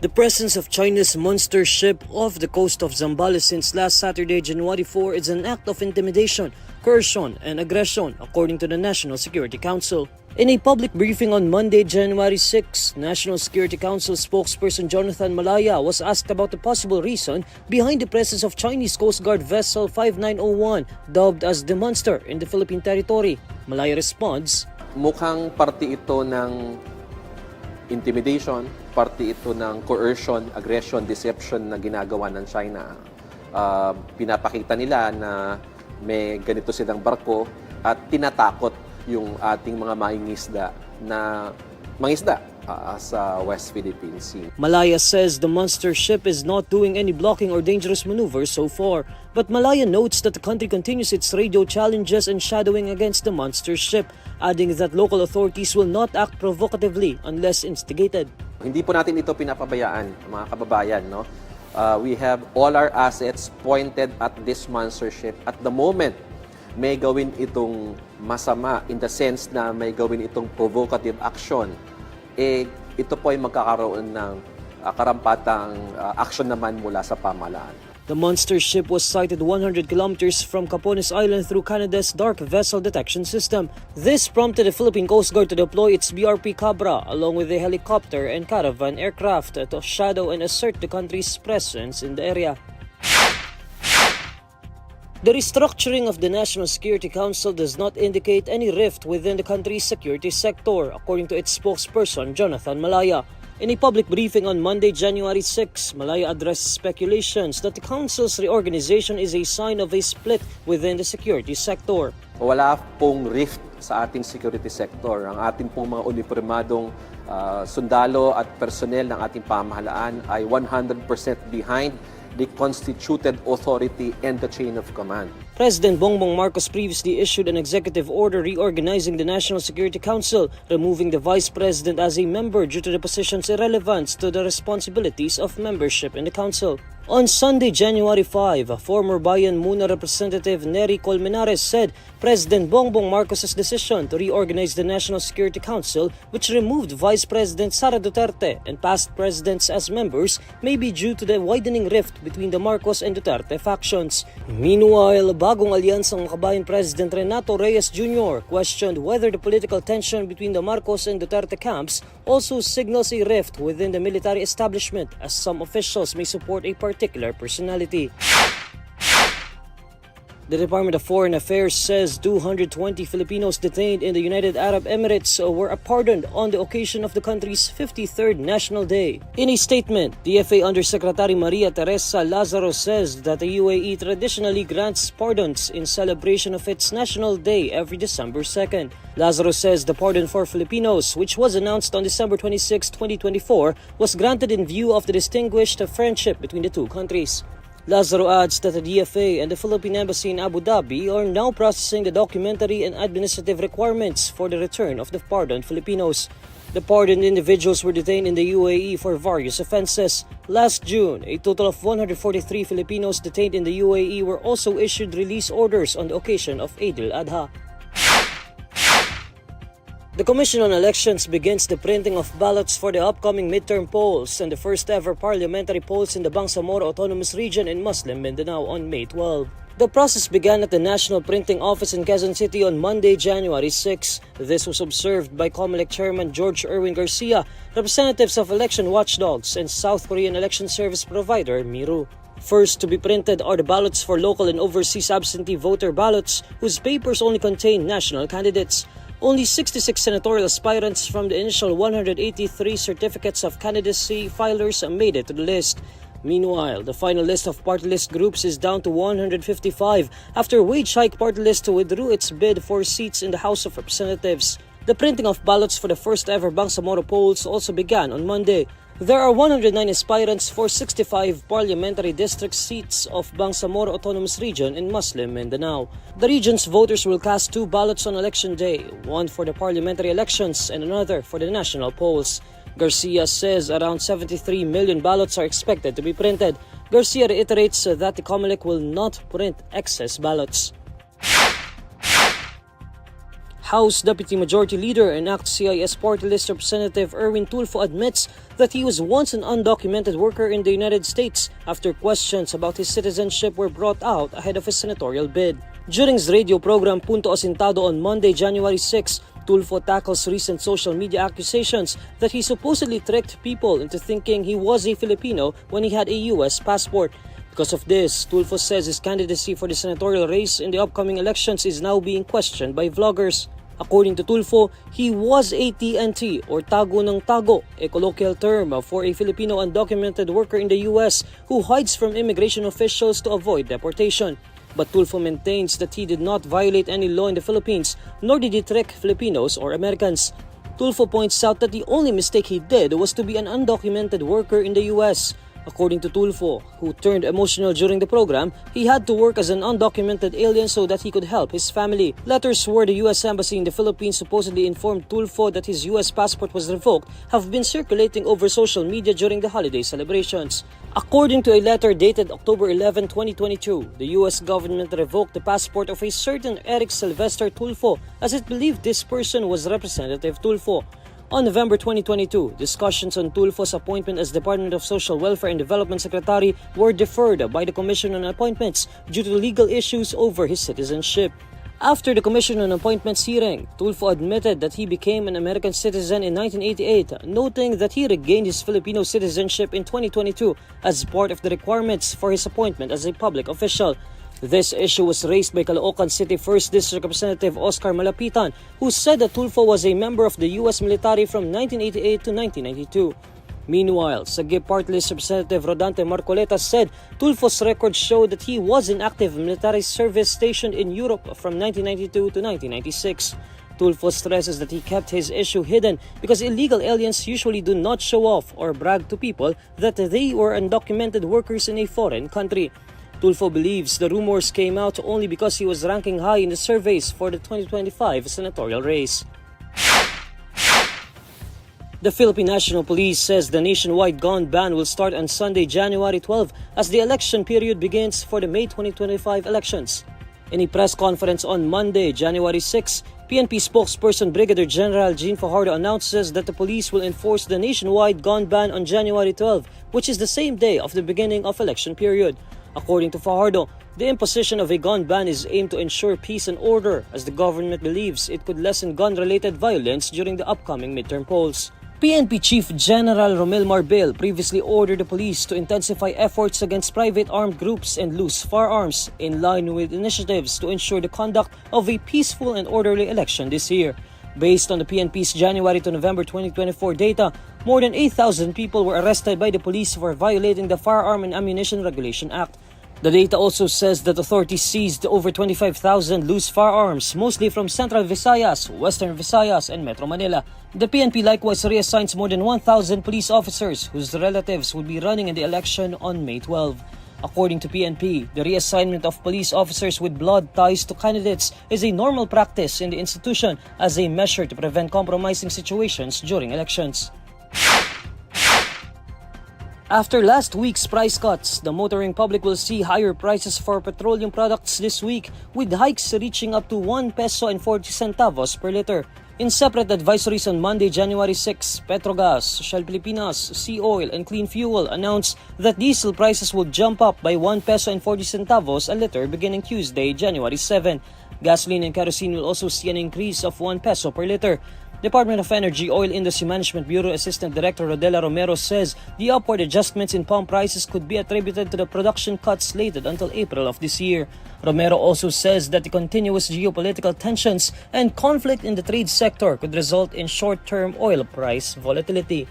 The presence of Chinese monster ship off the coast of Zambales since last Saturday, January 4, is an act of intimidation, coercion, and aggression, according to the National Security Council. In a public briefing on Monday, January 6, National Security Council spokesperson Jonathan Malaya was asked about the possible reason behind the presence of Chinese Coast Guard vessel 5901, dubbed as the Monster, in the Philippine territory. Malaya responds, Mukhang parte ito ng intimidation, parte ito ng coercion, aggression, deception na ginagawa ng China. Pinapakita nila na may ganito silang barko at tinatakot yung ating mga mangingisda na mangisda sa West Philippine Sea. Malaya says the monster ship is not doing any blocking or dangerous maneuvers so far, but Malaya notes that the country continues its radio challenges and shadowing against the monster ship, adding that local authorities will not act provocatively unless instigated. Hindi po natin ito pinapabayaan, mga kababayan, no? We have all our assets pointed at this monster ship. At the moment, may gawin itong masama in the sense na may gawin itong provocative action, ito po ay magkakaroon ng karampatang action naman mula sa pamahalaan. The monster ship was sighted 100 kilometers from Capones Island through Canada's dark vessel detection system. This prompted the Philippine Coast Guard to deploy its BRP Cabra along with a helicopter and caravan aircraft to shadow and assert the country's presence in the area. The restructuring of the National Security Council does not indicate any rift within the country's security sector, according to its spokesperson, Jonathan Malaya. In a public briefing on Monday, January 6, Malaya addressed speculations that the Council's reorganization is a sign of a split within the security sector. Wala pong rift sa ating security sector. Ang ating pong mga uniformadong sundalo at personnel ng ating pamahalaan ay 100% behind the constituted authority and the chain of command. President Bongbong Marcos previously issued an executive order reorganizing the National Security Council, removing the Vice President as a member due to the position's irrelevance to the responsibilities of membership in the Council. On Sunday, January 5, former Bayan Muna Representative Nery Colmenares said President Bongbong Marcos's decision to reorganize the National Security Council, which removed Vice President Sara Duterte and past presidents as members, may be due to the widening rift between the Marcos and Duterte factions. Meanwhile, bagong alyansang kabayan President Renato Reyes Jr. questioned whether the political tension between the Marcos and Duterte camps also signals a rift within the military establishment, as some officials may support a particular personality. The Department of Foreign Affairs says 220 Filipinos detained in the United Arab Emirates were pardoned on the occasion of the country's 53rd National Day. In a statement, DFA Undersecretary Maria Teresa Lazaro says that the UAE traditionally grants pardons in celebration of its National Day every December 2nd. Lazaro says the pardon for Filipinos, which was announced on December 26, 2024, was granted in view of the distinguished friendship between the two countries. Lazaro adds that the DFA and the Philippine Embassy in Abu Dhabi are now processing the documentary and administrative requirements for the return of the pardoned Filipinos. The pardoned individuals were detained in the UAE for various offenses. Last June, a total of 143 Filipinos detained in the UAE were also issued release orders on the occasion of Eid al-Adha. The Commission on Elections begins the printing of ballots for the upcoming midterm polls and the first ever parliamentary polls in the Bangsamoro Autonomous Region in Muslim Mindanao on May 12. The process began at the National Printing Office in Quezon City on Monday, January 6. This was observed by Comelec Chairman George Erwin Garcia, representatives of election watchdogs, and South Korean election service provider Miru. First to be printed are the ballots for local and overseas absentee voter ballots, whose papers only contain national candidates. Only 66 senatorial aspirants from the initial 183 certificates of candidacy filers made it to the list. Meanwhile, the final list of party list groups is down to 155 after Wage Hike Party List withdrew its bid for seats in the House of Representatives. The printing of ballots for the first ever Bangsamoro polls also began on Monday. There are 109 aspirants for 65 parliamentary district seats of Bangsamoro Autonomous Region in Muslim Mindanao. The region's voters will cast 2 ballots on election day, one for the parliamentary elections and another for the national polls. Garcia says around 73 million ballots are expected to be printed. Garcia reiterates that the Comelec will not print excess ballots. House Deputy Majority Leader and ACT-CIS Party List Representative Eric Tulfo admits that he was once an undocumented worker in the United States after questions about his citizenship were brought out ahead of his senatorial bid. During his radio program Punto Asintado on Monday, January 6, Tulfo tackles recent social media accusations that he supposedly tricked people into thinking he was a Filipino when he had a U.S. passport. Because of this, Tulfo says his candidacy for the senatorial race in the upcoming elections is now being questioned by vloggers. According to Tulfo, he was a TNT or tago ng tago, a colloquial term for a Filipino undocumented worker in the U.S. who hides from immigration officials to avoid deportation. But Tulfo maintains that he did not violate any law in the Philippines, nor did he trick Filipinos or Americans. Tulfo points out that the only mistake he did was to be an undocumented worker in the U.S. According to Tulfo, who turned emotional during the program, he had to work as an undocumented alien so that he could help his family. Letters where the U.S. Embassy in the Philippines supposedly informed Tulfo that his U.S. passport was revoked have been circulating over social media during the holiday celebrations. According to a letter dated October 11, 2022, the U.S. government revoked the passport of a certain Eric Tulfo as it believed this person was Representative Tulfo. On November 2022, discussions on Tulfo's appointment as Department of Social Welfare and Development Secretary were deferred by the Commission on Appointments due to legal issues over his citizenship. After the Commission on Appointments hearing, Tulfo admitted that he became an American citizen in 1988, noting that he regained his Filipino citizenship in 2022 as part of the requirements for his appointment as a public official. This issue was raised by Caloocan City 1st District Representative Oscar Malapitan, who said that Tulfo was a member of the U.S. military from 1988 to 1992. Meanwhile, Sagip Party List Representative Rodante Marcoleta said Tulfo's records showed that he was in active military service stationed in Europe from 1992 to 1996. Tulfo stresses that he kept his issue hidden because illegal aliens usually do not show off or brag to people that they were undocumented workers in a foreign country. Tulfo believes the rumors came out only because he was ranking high in the surveys for the 2025 senatorial race. The Philippine National Police says the nationwide gun ban will start on Sunday, January 12, as the election period begins for the May 2025 elections. In a press conference on Monday, January 6, PNP spokesperson Brigadier General Jean Fajardo announces that the police will enforce the nationwide gun ban on January 12, which is the same day of the beginning of election period. According to Fajardo, the imposition of a gun ban is aimed to ensure peace and order as the government believes it could lessen gun-related violence during the upcoming midterm polls. PNP Chief General Romel Marbel previously ordered the police to intensify efforts against private armed groups and loose firearms in line with initiatives to ensure the conduct of a peaceful and orderly election this year. Based on the PNP's January to November 2024 data, more than 8,000 people were arrested by the police for violating the Firearm and Ammunition Regulation Act. The data also says that authorities seized over 25,000 loose firearms, mostly from Central Visayas, Western Visayas, and Metro Manila. The PNP likewise reassigns more than 1,000 police officers whose relatives will be running in the election on May 12. According to PNP, the reassignment of police officers with blood ties to candidates is a normal practice in the institution as a measure to prevent compromising situations during elections. After last week's price cuts, the motoring public will see higher prices for petroleum products this week, with hikes reaching up to 1 peso and 40 centavos per liter. In separate advisories on Monday, January 6, Petrogas, Shell Filipinas, Sea Oil, and Clean Fuel announced that diesel prices will jump up by 1 peso and 40 centavos a liter beginning Tuesday, January 7. Gasoline and kerosene will also see an increase of 1 peso per liter. Department of Energy Oil Industry Management Bureau Assistant Director Rodela Romero says the upward adjustments in pump prices could be attributed to the production cuts slated until April of this year. Romero also says that the continuous geopolitical tensions and conflict in the trade sector could result in short-term oil price volatility.